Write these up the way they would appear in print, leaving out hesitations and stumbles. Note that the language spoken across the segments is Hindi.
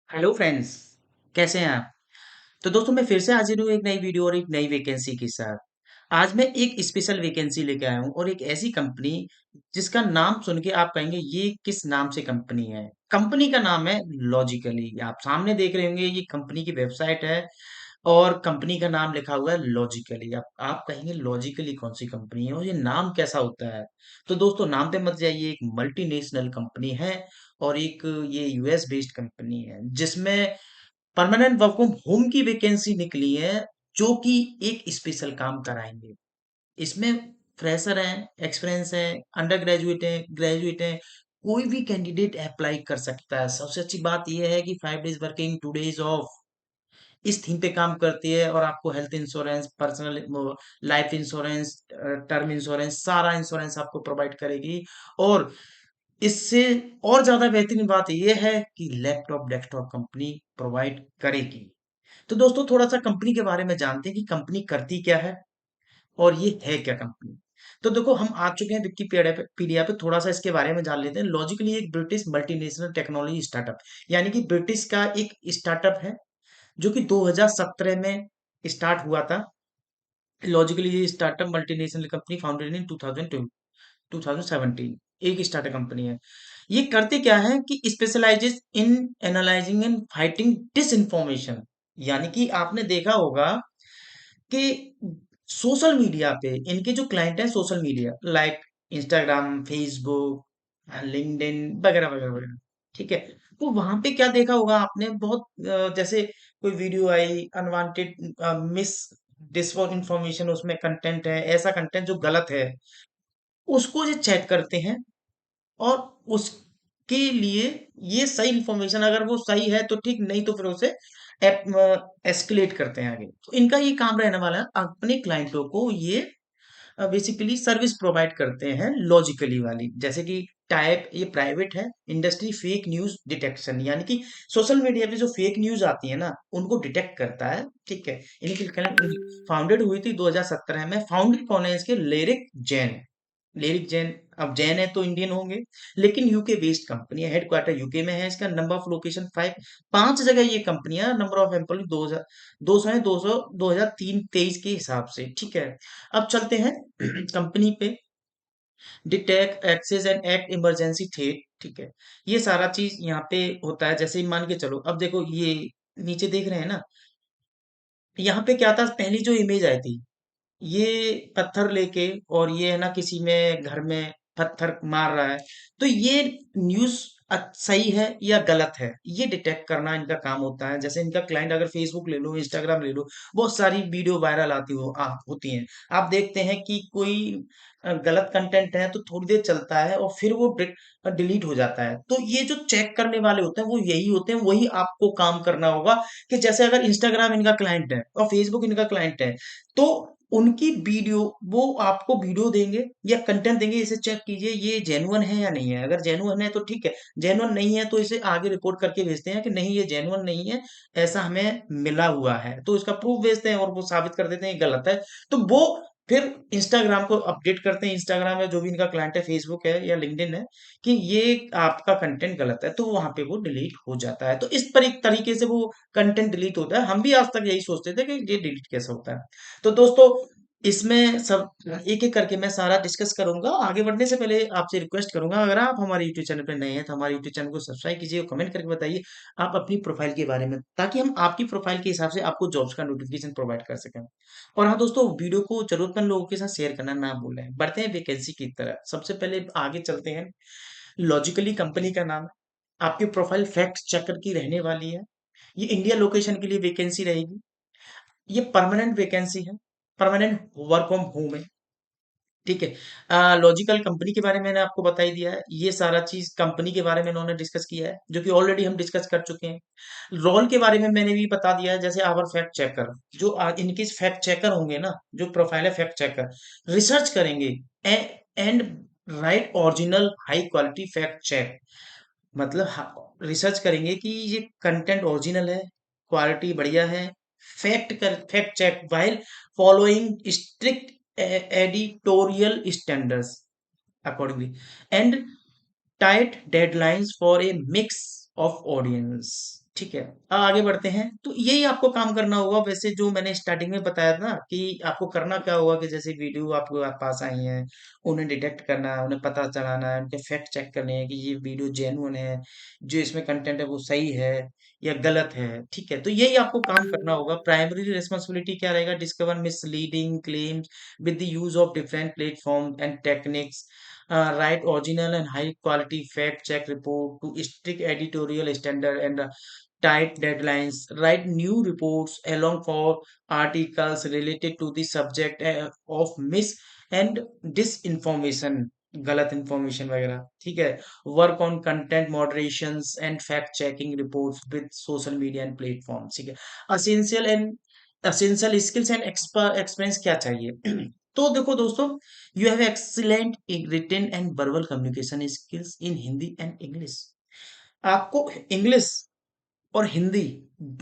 Hello friends. कैसे हैं आप? तो दोस्तों मैं फिर से हाजिर हूँ एक नई वीडियो और एक नई वैकेंसी के साथ। आज मैं एक स्पेशल वैकेंसी लेके आया हूँ और एक ऐसी कंपनी जिसका नाम सुन के आप कहेंगे ये किस नाम से कंपनी है। कंपनी का नाम है लॉजिकली। आप सामने देख रहे होंगे ये कंपनी की वेबसाइट है और कंपनी का नाम लिखा हुआ है लॉजिकली। आप कहेंगे लॉजिकली कौन सी कंपनी है और ये नाम कैसा होता है? तो दोस्तों नाम पे मत जाइए, एक मल्टीनेशनल कंपनी है और एक ये यूएस बेस्ड कंपनी है जिसमें परमानेंट वर्क फ्रॉम होम की वैकेंसी निकली है, जो कि एक स्पेशल काम कराएंगे। इसमें फ्रेशर हैं, एक्सपीरियंस है, अंडर ग्रेजुएट है, ग्रेजुएट है, कोई भी कैंडिडेट अप्लाई कर सकता है। सबसे अच्छी बात यह है कि 5 डेज वर्किंग, 2 डेज ऑफ, इस थीम पे काम करती है और आपको health insurance, personal life insurance, term insurance, सारा इंश्योरेंस आपको प्रोवाइड करेगी। और इससे और ज्यादा बेहतरीन बात यह है कि लैपटॉप डेस्कटॉप कंपनी प्रोवाइड करेगी। तो दोस्तों थोड़ा सा कंपनी के बारे में जानते हैं कि कंपनी करती क्या है और ये है क्या कंपनी। तो देखो हम आ चुके हैं विकिपीडिया पे, थोड़ा सा इसके बारे में जान लेते हैं। लॉजिकली एक ब्रिटिश मल्टीनेशनल टेक्नोलॉजी स्टार्टअप, यानी कि ब्रिटिश का एक स्टार्टअप है जो कि 2017 में स्टार्ट हुआ था। लॉजिकली ये startup multinational company founded in 2017, एक स्टार्टअप कंपनी है। ये करते क्या है कि specialises in analysing and fighting disinformation. यानी कि आपने देखा होगा कि सोशल मीडिया पे इनके जो क्लाइंट है, social media like Instagram, Facebook, LinkedIn वगैरह वगैरह वगैरह, ठीक है। तो वहां पे क्या देखा होगा आपने, बहुत जैसे कोई वीडियो आई अनवांटेड, मिस डिसफॉर इंफॉर्मेशन, उसमें कंटेंट है, ऐसा कंटेंट जो गलत है, उसको ये चेक करते हैं और उसके लिए ये सही इंफॉर्मेशन, अगर वो सही है तो ठीक, नहीं तो फिर उसे एस्केलेट करते हैं आगे। तो इनका ये काम रहने वाला है, अपने क्लाइंटों को ये बेसिकली सर्विस प्रोवाइड करते हैं लॉजिकली वाली। जैसे कि टाइप ये प्राइवेट है इंडस्ट्री फेक न्यूज डिटेक्शन, यानी कि सोशल मीडिया पे जो फेक न्यूज आती है ना उनको डिटेक्ट करता है, ठीक है। इनकी फाउंडेड हुई थी 2017 में। फाउंडेड कौन है इसके? लेरिक जैन। लिरिक जैन, अब जैन है तो इंडियन होंगे, लेकिन यूके बेस्ड कंपनी है, हेडक्वार्टर यूके में है। इसका नंबर ऑफ लोकेशन 5 जगह ये कंपनी है। नंबर ऑफ एम्प्लॉय 2000, 200 है, 200 2003-23 के हिसाब से, ठीक है। अब चलते हैं कंपनी पे। Detect assess and act emergency threat, ठीक है। ये सारा चीज यहाँ पे होता है। जैसे ही मान के चलो, अब देखो ये नीचे देख रहे हैं ना, यहाँ पे क्या था, पहली जो इमेज आई थी, ये पत्थर लेके और ये है ना किसी में घर में पत्थर मार रहा है। तो ये न्यूज़ सही है या गलत है, ये डिटेक्ट करना इनका काम होता है। जैसे इनका क्लाइंट अगर फेसबुक ले लो, इंस्टाग्राम ले लो, बहुत सारी वीडियो वायरल होती हैं। आप देखते हैं कि कोई गलत कंटेंट है तो थोड़ी देर चलता है और फिर वो डिलीट हो जाता है। तो ये जो चेक करने वाले होते हैं वो यही होते हैं, वही आपको काम करना होगा। कि जैसे अगर इंस्टाग्राम इनका क्लाइंट है और फेसबुक इनका क्लाइंट है, तो उनकी वीडियो, वो आपको वीडियो देंगे या कंटेंट देंगे, इसे चेक कीजिए ये जेन्युइन है या नहीं है। अगर जेन्युइन है तो ठीक है, जेन्युइन नहीं है तो इसे आगे रिपोर्ट करके भेजते हैं कि नहीं ये जेन्युइन नहीं है, ऐसा हमें मिला हुआ है, तो इसका प्रूफ भेजते हैं और वो साबित कर देते हैं ये गलत है। तो वो फिर इंस्टाग्राम को अपडेट करते हैं, इंस्टाग्राम है जो भी इनका क्लाइंट है, फेसबुक है या लिंक्डइन है, कि ये आपका कंटेंट गलत है, तो वहां पे वो डिलीट हो जाता है। तो इस पर एक तरीके से वो कंटेंट डिलीट होता है। हम भी आज तक यही सोचते थे कि ये डिलीट कैसे होता है। तो दोस्तों इसमें सब एक एक करके मैं सारा डिस्कस करूंगा। आगे बढ़ने से पहले आपसे रिक्वेस्ट करूंगा, अगर आप हमारे यूट्यूब चैनल पर नए हैं तो हमारे यूट्यूब चैनल को सब्सक्राइब कीजिए और कमेंट करके बताइए आप अपनी प्रोफाइल के बारे में, ताकि हम आपकी प्रोफाइल के हिसाब से आपको जॉब्स का नोटिफिकेशन प्रोवाइड कर सकें। और हाँ दोस्तों, वीडियो को जरूरतमंद लोगों के साथ शेयर करना ना भूलें। बढ़ते हैं वैकेंसी की तरह। सबसे पहले आगे चलते हैं। लॉजिकली कंपनी का नाम है। आपकी प्रोफाइल फैक्ट चेकर की रहने वाली है। ये इंडिया लोकेशन के लिए वैकेंसी रहेगी। ये परमानेंट वैकेंसी है, परमानेंट वर्क फ्रॉम होम है, ठीक है। लॉजिकल कंपनी के बारे में मैंने आपको बता ही दिया है। ये सारा चीज कंपनी के बारे में इन्होंने डिस्कस किया है, जो कि ऑलरेडी हम डिस्कस कर चुके हैं। रोल के बारे में मैंने भी बता दिया है, जैसे आवर फैक्ट चेकर, जो इनके फैक्ट चेकर होंगे ना, जो प्रोफाइल है फैक्ट चेकर, रिसर्च करेंगे and write original high quality fact check. मतलब रिसर्च करेंगे कि ये कंटेंट ओरिजिनल है, क्वालिटी बढ़िया है, fact check while following strict editorial standards accordingly and tight deadlines for a mix of audience. ठीक है। अब आगे बढ़ते हैं, तो यही आपको काम करना होगा। वैसे जो मैंने स्टार्टिंग में बताया था ना कि आपको करना क्या होगा, कि जैसे वीडियो आपको आप पास आई हैं, उन्हें डिटेक्ट करना है, उन्हें पता चलाना है, उनके फैक्ट चेक करने हैं कि ये वीडियो जेन्युइन है, जो इसमें कंटेंट है वो सही है या गलत है। ठीक है, तो यही आपको काम करना होगा। प्राइमरी रिस्पॉन्सिबिलिटी क्या रहेगा? Discover misleading claims with the use of different platform and techniques, write original and high quality fact check report to strict editorial standard and tight deadlines. Write new reports along for articles related to the subject of mis and disinformation, गलत इंफॉर्मेशन वगैरह। ठीक है, work on content moderation and fact checking reports with social media and platform. ठीक है, essential and essential skills and experience क्या चाहिए? तो देखो दोस्तों, you have excellent written and verbal communication skills in Hindi and English. आपको इंग्लिश और हिंदी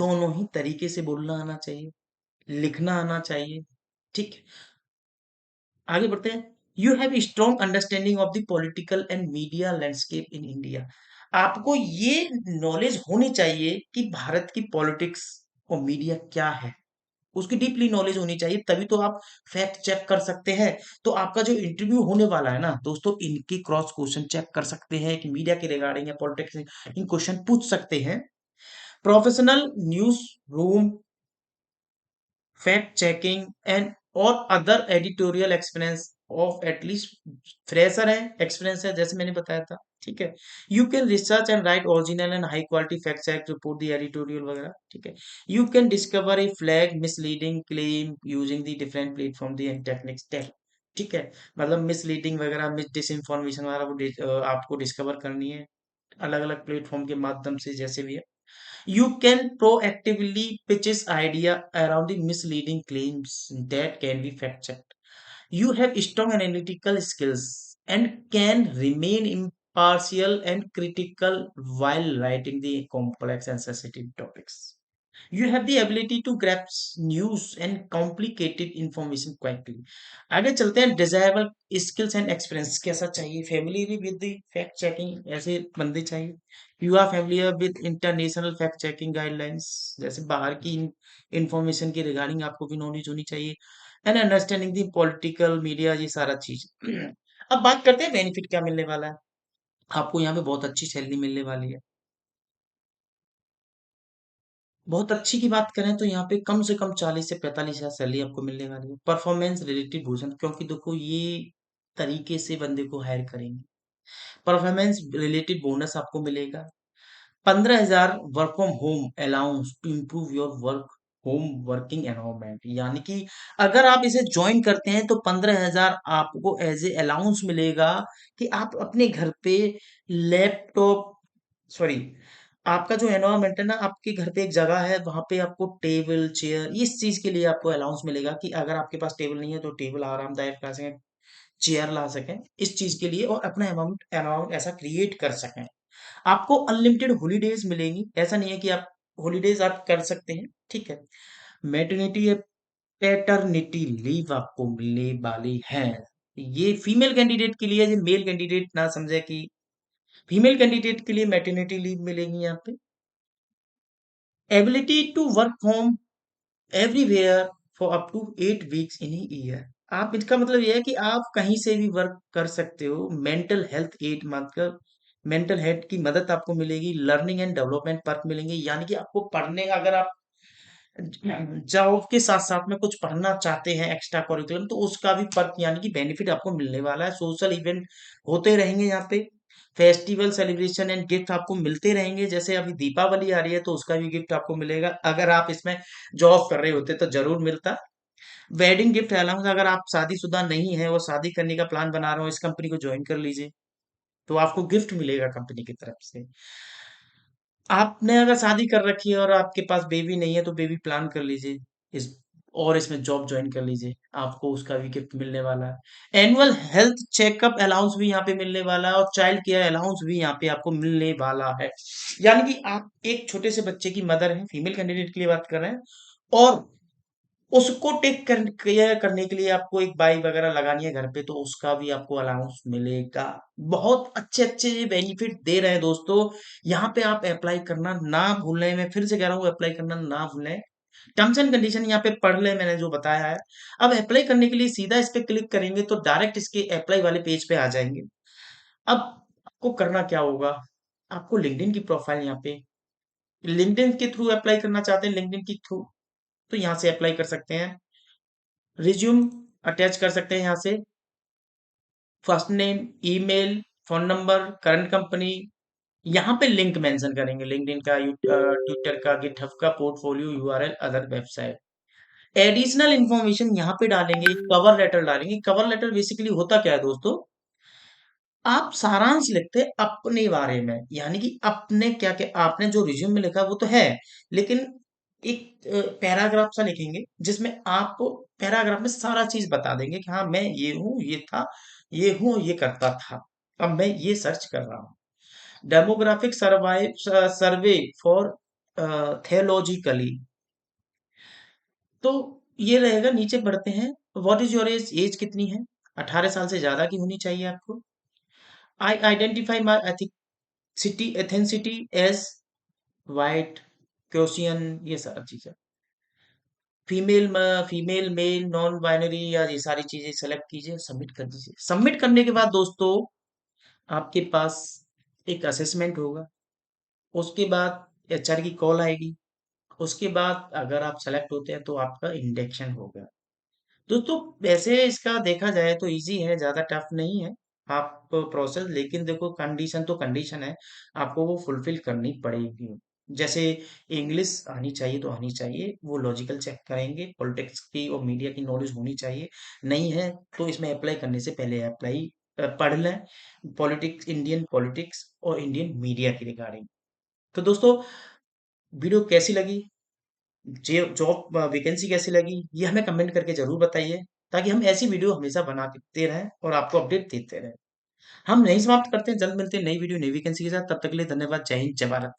दोनों ही तरीके से बोलना आना चाहिए, लिखना आना चाहिए। ठीक है, आगे बढ़ते हैं। You have strong understanding of the political and media landscape in India. आपको ये नॉलेज होनी चाहिए कि भारत की पॉलिटिक्स और मीडिया क्या है, उसकी डीपली नॉलेज होनी चाहिए, तभी तो आप फैक्ट चेक कर सकते हैं। तो आपका जो इंटरव्यू होने वाला है ना दोस्तों, इनकी क्रॉस क्वेश्चन चेक कर सकते हैं कि मीडिया के रिगार्डिंग या पॉलिटिक्स इन क्वेश्चन पूछ सकते हैं। Professional news room fact checking and और other editorial experience of at least fresher है, एक्सपीरियंस है, जैसे मैंने बताया था। ठीक है, you can research and write original and high quality fact check report the editorial वगैरह। ठीक है, you can discover a flag misleading claim using the different platform the techniques. ठीक है, मतलब मिसलीडिंग वगैरह मिस डिसइंफॉर्मेशन वगैरह आपको डिस्कवर करनी है अलग अलग प्लेटफॉर्म के माध्यम से, जैसे भी है। You can proactively pitch his idea around the misleading claims that can be fact checked. You have strong analytical skills and can remain impartial and critical while writing the complex and sensitive topics. You have the ability to grasp news and complicated information quickly. आगे चलते हैं। डिजायरेबल स्किल्स एंड एक्सपीरियंस कैसा चाहिए? Family with the fact checking, ऐसे बंदे चाहिए। You are familiar with international fact checking guidelines, जैसे बाहर की इंफॉर्मेशन के रिगार्डिंग आपको भी नॉलेज होनी चाहिए। And understanding the political media, ये सारा चीज। अब बात करते हैं बेनिफिट क्या मिलने वाला है। आपको यहाँ पे बहुत अच्छी सैलरी मिलने वाली है। बहुत अच्छी की बात करें तो यहाँ पे कम से कम 40 से 45 हजार सैलरी आपको मिलने वाली है। परफॉर्मेंस रिलेटेड भूषण, क्योंकि देखो ये तरीके से बंदे को हायर करेंगे। परफॉर्मेंस रिलेटेड बोनस आपको मिलेगा। 15 हजार work from home allowance to improve your work home working environment, यानी कि अगर आप इसे ज्वाइन करते हैं तो 15 हजार आपको एज ए अलाउंस मिलेगा कि आप अपने घर पे लैपटॉप, सॉरी, आपका जो एनवायरनमेंट है ना, आपके घर पे एक जगह है, वहां पे आपको टेबल चेयर इस चीज के लिए आपको अलाउंस मिलेगा कि अगर आपके पास टेबल नहीं है तो टेबल आरामदायक ला सकें, चेयर ला सकें, इस चीज के लिए, और अपना अमाउंट अमाउंट ऐसा क्रिएट कर सकें। आपको अनलिमिटेड हॉलीडेज मिलेंगी, ऐसा नहीं है कि आप हॉलीडेज आप कर सकते हैं। ठीक है, मैटरनिटी या पैटर्निटी लीव आपको मिलने वाली है। ये फीमेल कैंडिडेट के लिए है, ये मेल कैंडिडेट ना समझे कि फीमेल कैंडिडेट के लिए मैटरनिटी लीव मिलेगी यहाँ पे। Ability to work from everywhere for up to 8 weeks in year. आप, इसका मतलब यह है कि आप कहीं से भी वर्क कर सकते हो। मेंटल हेल्थ एड, मतलब मेंटल हेल्थ की मदद आपको मिलेगी। लर्निंग एंड डेवलपमेंट पर्क मिलेंगे, यानी कि आपको पढ़ने, अगर आप जॉब के साथ साथ में कुछ पढ़ना चाहते हैं एक्स्ट्रा करिकुलम, तो उसका भी पर्क यानी कि बेनिफिट आपको मिलने वाला है। सोशल इवेंट होते रहेंगे यहाँ पे। फेस्टिवल सेलिब्रेशन एंड गिफ्ट आपको मिलते रहेंगे, जैसे अभी दीपावली आ रही है तो उसका भी गिफ्ट आपको मिलेगा। अगर आप इसमें जॉब कर रहे होते तो जरूर मिलता। वेडिंग गिफ्ट अलाउंस, अगर आप शादीशुदा नहीं है और शादी करने का प्लान बना रहे हो, इस कंपनी को ज्वाइन कर लीजिए तो आपको गिफ्ट मिलेगा कंपनी की तरफ से। आपने अगर शादी कर रखी है और आपके पास बेबी नहीं है तो बेबी प्लान कर लीजिए इस, और इसमें जॉब ज्वाइन कर लीजिए, आपको उसका भी गिफ्ट मिलने वाला है। एनुअल हेल्थ चेकअप अलाउंस भी यहाँ पे मिलने वाला है, और चाइल्ड केयर अलाउंस भी यहाँ पे आपको मिलने वाला है। यानी कि आप एक छोटे से बच्चे की मदर हैं, फीमेल कैंडिडेट के लिए बात कर रहे हैं, और उसको टेक कर केयर करने के लिए आपको एक बाई वगैरह लगानी है घर पे, तो उसका भी आपको अलाउंस मिलेगा। बहुत अच्छे-अच्छे बेनिफिट दे रहे हैं दोस्तों। यहाँ पे आप अप्लाई करना ना भूलें, मैं फिर से कह रहा हूँ अप्लाई करना ना भूलें। टर्म्स एंड कंडीशन यहाँ पे पढ़ लें, मैंने जो बताया है। अब अप्लाई करने के लिए सीधा इस पे क्लिक करेंगे तो डायरेक्ट इसके अप्लाई वाले पेज पे आ जाएँगे। अब आपको करना क्या होगा? आपको लिंक्डइन की प्रोफाइल यहाँ पे लिंक्डइन के थ्रू अप्लाई करना चाहते हैं लिंक्डइन के थ्रू, तो यहाँ से अप्लाई कर सकते हैं। रिज्यूम अटैच कर सकते हैं यहाँ से। First name, email, phone number, current company, यहाँ पे लिंक मेंशन करेंगे लिंक्डइन का, ट्विटर का, गिटहब का, portfolio, URL, other website. Additional information यहाँ पे डालेंगे, कवर लेटर डालेंगे। कवर लेटर बेसिकली होता क्या है दोस्तों? आप सारांश लिखते हैं अपने बारे में, यानी कि अपने क्या क्या आपने जो रिज्यूम में लिखा वो तो है, लेकिन एक पैराग्राफ सा लिखेंगे जिसमें आप पैराग्राफ में सारा चीज बता देंगे कि हाँ मैं ये हूँ, ये था, ये हूँ, ये करता था, अब मैं ये सर्च कर रहा हूँ। डेमोग्राफिक सर्वे फॉर थियोलॉजिकली, तो ये रहेगा। नीचे बढ़ते हैं। What is your age, age कितनी है? 18 साल से ज्यादा की होनी चाहिए आपको। I identify my ethnicity as white, question, ये सारा चीजें। Female female male non binary, या ये सारी चीजें सेलेक्ट कीजिए, सबमिट कर दीजिए। सबमिट करने के बाद दोस्तों आपके पास एक असेसमेंट होगा, उसके बाद एचआर की कॉल आएगी, उसके बाद अगर आप सेलेक्ट होते हैं तो आपका इंडक्शन होगा। दोस्तों वैसे इसका देखा जाए तो इजी है, ज्यादा टफ नहीं है आप प्रोसेस, लेकिन देखो कंडीशन तो कंडीशन है, आपको वो फुलफिल करनी पड़ेगी। जैसे इंग्लिश आनी चाहिए तो आनी चाहिए, वो लॉजिकल चेक करेंगे, पॉलिटिक्स की और मीडिया की नॉलेज होनी चाहिए। नहीं है तो इसमें अप्लाई करने से पहले अप्लाई पढ़ लें, पॉलिटिक्स, इंडियन पॉलिटिक्स और इंडियन मीडिया की रिगार्डिंग। तो दोस्तों वीडियो कैसी लगी, जॉब वैकेंसी कैसी लगी, ये हमें कमेंट करके जरूर बताइए, ताकि हम ऐसी वीडियो हमेशा बनाते रहें और आपको अपडेट देते रहें। हम नहीं समाप्त करते हैं, जल्द मिलते हैं नई वीडियो नई वैकेंसी के साथ। तब तक के लिए धन्यवाद। जय हिंद, जय भारत।